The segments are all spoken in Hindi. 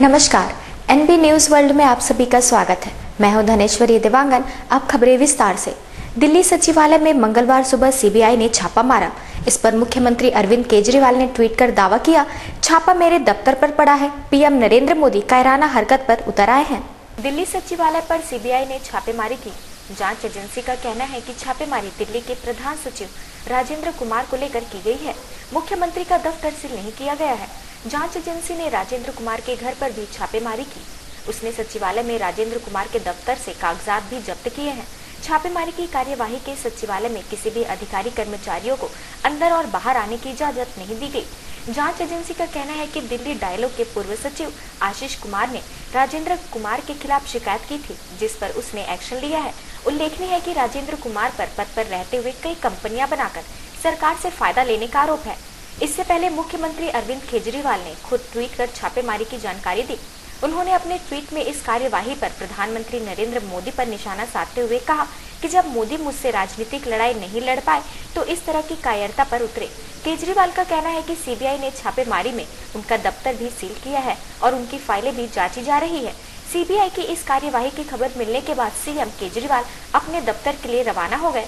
नमस्कार, एनबी न्यूज वर्ल्ड में आप सभी का स्वागत है। मैं हूं धनेश्वरी देवांगन। अब खबरें विस्तार से। दिल्ली सचिवालय में मंगलवार सुबह सीबीआई ने छापा मारा। इस पर मुख्यमंत्री अरविंद केजरीवाल ने ट्वीट कर दावा किया, छापा मेरे दफ्तर पर पड़ा है। पीएम नरेंद्र मोदी कायराना हरकत पर उतर आए हैं। दिल्ली सचिवालय पर सीबीआई ने छापेमारी की। जांच एजेंसी का कहना है कि छापेमारी दिल्ली के प्रधान सचिव राजेंद्र कुमार को लेकर की गई है। मुख्यमंत्री का दफ्तर सील नहीं किया गया है। जांच एजेंसी ने राजेंद्र कुमार के घर पर भी छापेमारी की। उसने सचिवालय में राजेंद्र कुमार के दफ्तर से कागजात भी जब्त किए हैं। छापेमारी की कार्यवाही के सचिवालय में किसी भी अधिकारी कर्मचारियों को अंदर और बाहर आने की इजाजत नहीं दी गई। जांच एजेंसी का कहना है कि दिल्ली डायलॉग के पूर्व सचिव आशीष कुमार ने राजेंद्र कुमार के खिलाफ शिकायत की थी, जिस पर उसने एक्शन लिया है। उल्लेखनीय है कि राजेंद्र कुमार पर पद पर रहते हुए कई कंपनियां बनाकर सरकार से फायदा लेने का आरोप है। इससे पहले मुख्यमंत्री अरविंद केजरीवाल ने खुद ट्वीट कर छापेमारी की जानकारी दी। उन्होंने अपने ट्वीट में इस कार्यवाही पर प्रधानमंत्री नरेंद्र मोदी पर निशाना साधते हुए कहा कि जब मोदी मुझसे राजनीतिक लड़ाई नहीं लड़ पाए तो इस तरह की कायरता पर उतरे। केजरीवाल का कहना है कि सीबीआई ने छापेमारी में उनका दफ्तर भी सील किया है और उनकी फाइलें भी जांची जा रही है। सीबीआई की इस कार्यवाही की खबर मिलने के बाद सीएम केजरीवाल अपने दफ्तर के लिए रवाना हो गए।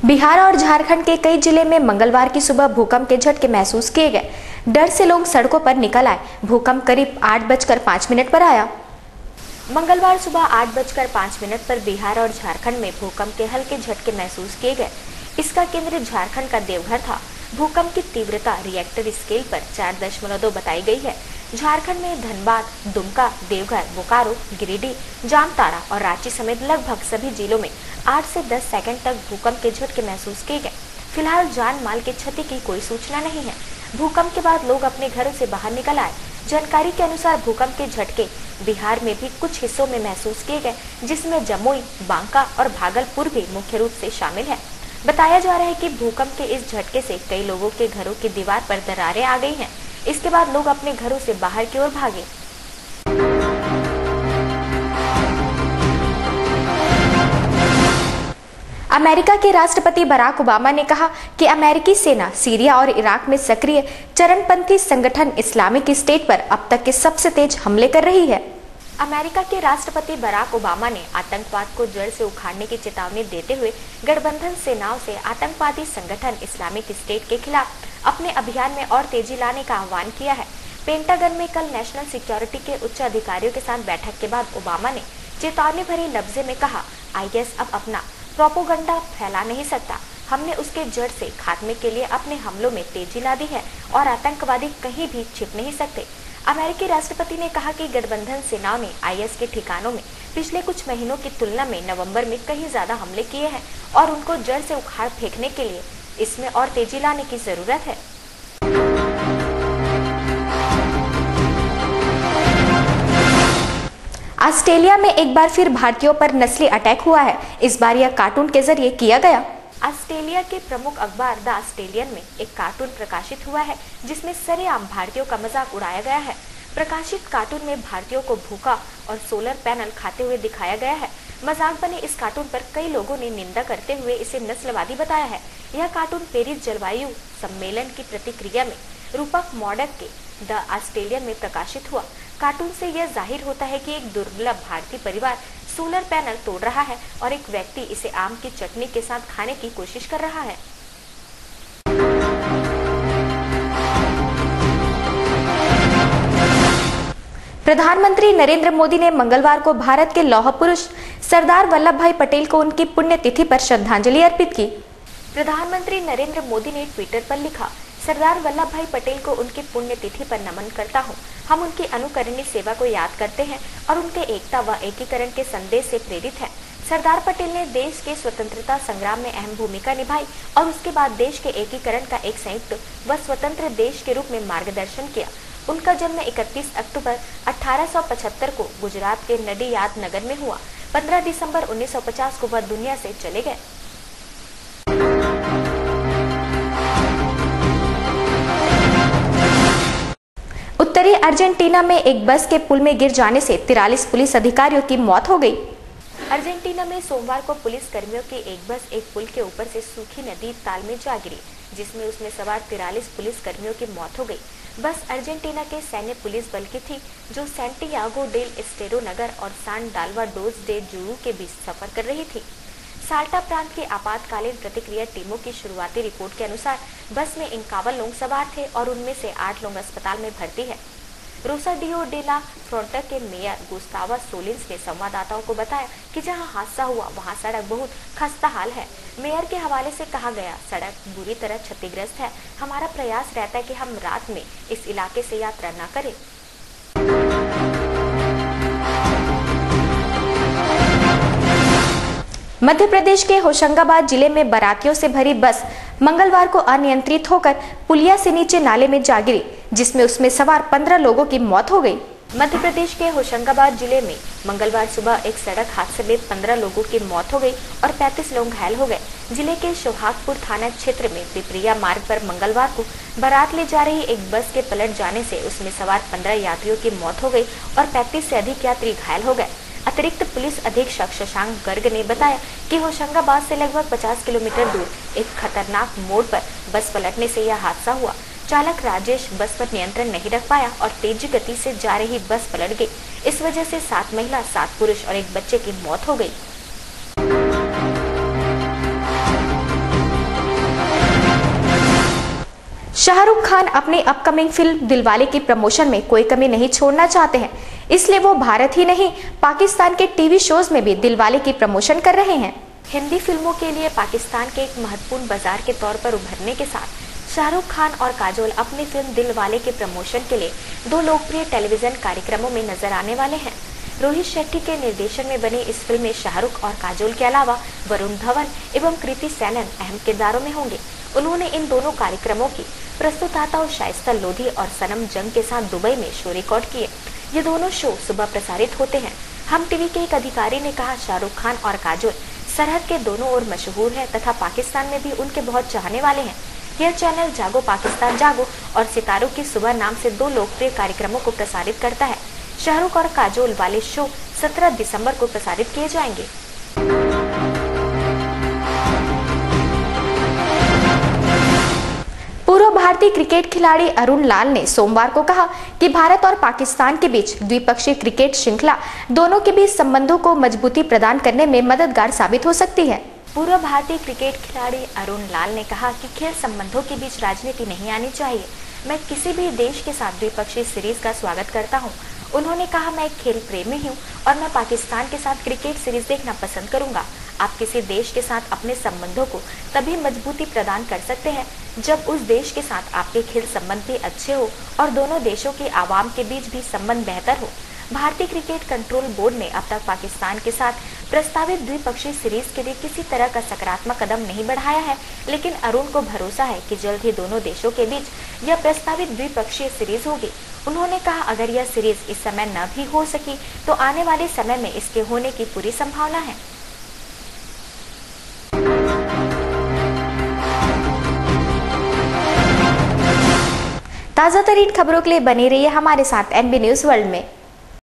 बिहार और झारखंड के कई जिले में मंगलवार की सुबह भूकंप के झटके महसूस किए गए। डर से लोग सड़कों पर निकल आए। भूकंप करीब 8:05 पर आया। मंगलवार सुबह 8:05 पर बिहार और झारखंड में भूकंप के हल्के झटके महसूस किए गए। इसका केंद्र झारखंड का देवघर था। भूकंप की तीव्रता रिएक्टर स्केल पर 4.2 बताई गई है। झारखंड में धनबाद, दुमका, देवघर, बोकारो, गिरिडीह, जामताड़ा और रांची समेत लगभग सभी जिलों में 8 से 10 सेकंड तक भूकंप के झटके महसूस किए गए। फिलहाल जान माल की क्षति की कोई सूचना नहीं है। भूकंप के बाद लोग अपने घरों से बाहर निकल आए। जानकारी के अनुसार भूकंप के झटके बिहार में भी कुछ हिस्सों में महसूस किए गए, जिसमें जमुई, बांका और भागलपुर भी मुख्य रूप से शामिल है। बताया जा रहा है कि भूकंप के इस झटके से कई लोगों के घरों की दीवार पर दरारें आ गई हैं। इसके बाद लोग अपने घरों से बाहर की ओर भागे। अमेरिका के राष्ट्रपति बराक ओबामा ने कहा कि अमेरिकी सेना सीरिया और इराक में सक्रिय चरमपंथी संगठन इस्लामिक स्टेट पर अब तक के सबसे तेज हमले कर रही है। अमेरिका के राष्ट्रपति बराक ओबामा ने आतंकवाद को जड़ से उखाड़ने की चेतावनी देते हुए गठबंधन सेनाओं से आतंकवादी संगठन इस्लामिक स्टेट के खिलाफ अपने अभियान में और तेजी लाने का आह्वान किया है। पेंटागन में कल नेशनल सिक्योरिटी के उच्च अधिकारियों के साथ बैठक के बाद ओबामा ने चेतावनी भरे लफ्जे में कहा, आईएस अब अपना प्रोपोगंडा फैला नहीं सकता। हमने उसके जड़ से खात्मे के लिए अपने हमलों में तेजी ला दी है और आतंकवादी कहीं भी छिप नहीं सकते। अमेरिकी राष्ट्रपति ने कहा कि गठबंधन सेनाओं ने आईएस के ठिकानों में पिछले कुछ महीनों की तुलना में नवंबर में कहीं ज्यादा हमले किए हैं और उनको जड़ से उखाड़ फेंकने के लिए इसमें और तेजी लाने की जरूरत है। ऑस्ट्रेलिया में एक बार फिर भारतीयों पर नस्ली अटैक हुआ है। इस बार यह कार्टून के जरिए किया गया। ऑस्ट्रेलिया के प्रमुख अखबार द ऑस्ट्रेलियन में एक कार्टून प्रकाशित हुआ है, जिसमें सरेआम भारतीयों का मजाक उड़ाया गया है। प्रकाशित कार्टून में भारतीयों को भूखा और सोलर पैनल खाते हुए दिखाया गया है। मजाक बने इस कार्टून पर कई लोगों ने निंदा करते हुए इसे नस्लवादी बताया है। यह कार्टून पेरिस जलवायु सम्मेलन की प्रतिक्रिया में रूपक मॉडक के द ऑस्ट्रेलियन में प्रकाशित हुआ। कार्टून से यह जाहिर होता है कि एक दुर्लभ भारतीय परिवार सोलर पैनल तोड़ रहा है और एक व्यक्ति इसे आम की चटनी के साथ खाने की कोशिश कर रहा है। प्रधानमंत्री नरेंद्र मोदी ने मंगलवार को भारत के लौह पुरुष सरदार वल्लभ भाई पटेल को उनकी पुण्यतिथि पर श्रद्धांजलि अर्पित की। प्रधानमंत्री नरेंद्र मोदी ने ट्विटर पर लिखा, सरदार वल्लभ भाई पटेल को उनकी पुण्यतिथि पर नमन करता हूँ। हम उनकी अनुकरणीय सेवा को याद करते हैं और उनके एकता व एकीकरण के संदेश से प्रेरित हैं। सरदार पटेल ने देश के स्वतंत्रता संग्राम में अहम भूमिका निभाई और उसके बाद देश के एकीकरण का एक संयुक्त व स्वतंत्र देश के रूप में मार्गदर्शन किया। उनका जन्म 31 अक्टूबर 1875 को गुजरात के नडियाद नगर में हुआ। 15 दिसंबर 1950 को वह दुनिया से चले गए। उत्तरी अर्जेंटीना में एक बस के पुल में गिर जाने से 43 पुलिस अधिकारियों की मौत हो गई। अर्जेंटीना में सोमवार को पुलिस कर्मियों की एक बस एक पुल के ऊपर से सूखी नदी ताल में जा गिरी, जिसमें उसमें सवार 43 पुलिस कर्मियों की मौत हो गई। बस अर्जेंटीना के सैन्य पुलिस बल की थी, जो सैंटियागो डेल एस्टेरो नगर और सान डाल्वाडोस डे जुरू के बीच सफर कर रही थी। साल्टा प्रांत की आपातकालीन प्रतिक्रिया टीमों की शुरुआती रिपोर्ट के अनुसार बस में 51 लोग सवार थे और उनमें से 8 लोग अस्पताल में भर्ती है। रोसाडियो डे ला फ्रंटा के मेयर गुस्तावा सोलिंस ने संवाददाताओं को बताया कि जहां हादसा हुआ वहां सड़क बहुत खस्ता हाल है। मेयर के हवाले से कहा गया, सड़क बुरी तरह क्षतिग्रस्त है। हमारा प्रयास रहता है कि हम रात में इस इलाके से यात्रा न करें। मध्य प्रदेश के होशंगाबाद जिले में बारातियों से भरी बस मंगलवार को अनियंत्रित होकर पुलिया से नीचे नाले में जा गिरी, जिसमें उसमें सवार 15 लोगों की मौत हो गई। मध्य प्रदेश के होशंगाबाद जिले में मंगलवार सुबह एक सड़क हादसे में 15 लोगों की मौत हो गई और 35 लोग घायल हो गए। जिले के सोहागपुर थाना क्षेत्र में पिपरिया मार्ग पर मंगलवार को बारात ले जा रही एक बस के पलट जाने से उसमें सवार 15 यात्रियों की मौत हो गई और 35 से अधिक यात्री घायल हो गए। अतिरिक्त पुलिस अधीक्षक शशांक गर्ग ने बताया कि होशंगाबाद से लगभग 50 किलोमीटर दूर एक खतरनाक मोड़ पर बस पलटने से यह हादसा हुआ। चालक राजेश बस पर नियंत्रण नहीं रख पाया और तेज गति से जा रही बस पलट गई। इस वजह से 7 महिला, 7 पुरुष और एक बच्चे की मौत हो गई। शाहरुख खान अपनी अपकमिंग फिल्म दिलवाले की प्रमोशन में कोई कमी नहीं छोड़ना चाहते हैं, इसलिए वो भारत ही नहीं पाकिस्तान के टीवी शोज में भी दिलवाले की प्रमोशन कर रहे हैं। हिंदी फिल्मों के लिए पाकिस्तान के एक महत्वपूर्ण बाजार के तौर पर उभरने के साथ शाहरुख खान और काजोल अपनी फिल्म दिलवाले के प्रमोशन के लिए 2 लोकप्रिय टेलीविजन कार्यक्रमों में नजर आने वाले हैं। रोहित शेट्टी के निर्देशन में बनी इस फिल्म में शाहरुख और काजोल के अलावा वरुण धवन एवं कृति सैनन अहम किरदारों में होंगे। उन्होंने इन दोनों कार्यक्रमों की प्रस्तुताताओं शाइस्ता लोधी और सनम जंग के साथ दुबई में शो रिकॉर्ड किए। ये दोनों शो सुबह प्रसारित होते हैं। हम टीवी के एक अधिकारी ने कहा, शाहरुख खान और काजोल सरहद के दोनों ओर मशहूर है तथा पाकिस्तान में भी उनके बहुत चाहने वाले हैं। यह चैनल जागो पाकिस्तान जागो और सितारों की सुबह नाम से 2 लोकप्रिय कार्यक्रमों को प्रसारित करता है। शाहरुख और काजोल वाले शो 17 दिसंबर को प्रसारित किए जाएंगे। पूर्व भारतीय क्रिकेट खिलाड़ी अरुण लाल ने सोमवार को कहा कि भारत और पाकिस्तान के बीच द्विपक्षीय क्रिकेट श्रृंखला दोनों के बीच संबंधों को मजबूती प्रदान करने में मददगार साबित हो सकती है। पूर्व भारतीय क्रिकेट खिलाड़ी अरुण लाल ने कहा कि खेल संबंधों के बीच राजनीति नहीं आनी चाहिए। मैं किसी भी देश के साथ द्विपक्षीय सीरीज का स्वागत करता हूं। उन्होंने कहा, मैं एक खेल प्रेमी हूं और मैं पाकिस्तान के साथ क्रिकेट सीरीज देखना पसंद करूंगा। आप किसी देश के साथ अपने संबंधों को तभी मजबूती प्रदान कर सकते हैं जब उस देश के साथ आपके खेल संबंध भी अच्छे हो और दोनों देशों के आवाम के बीच भी संबंध बेहतर हो। भारतीय क्रिकेट कंट्रोल बोर्ड ने अब तक पाकिस्तान के साथ प्रस्तावित द्विपक्षीय सीरीज के लिए किसी तरह का सकारात्मक कदम नहीं बढ़ाया है, लेकिन अरुण को भरोसा है कि जल्द ही दोनों देशों के बीच यह प्रस्तावित द्विपक्षीय सीरीज होगी। उन्होंने कहा, अगर यह सीरीज इस समय न भी हो सकी तो आने वाले समय में इसके होने की पूरी संभावना है। ताज़ा तरीन खबरों के लिए बने रहिए हमारे साथ एनबी न्यूज वर्ल्ड में।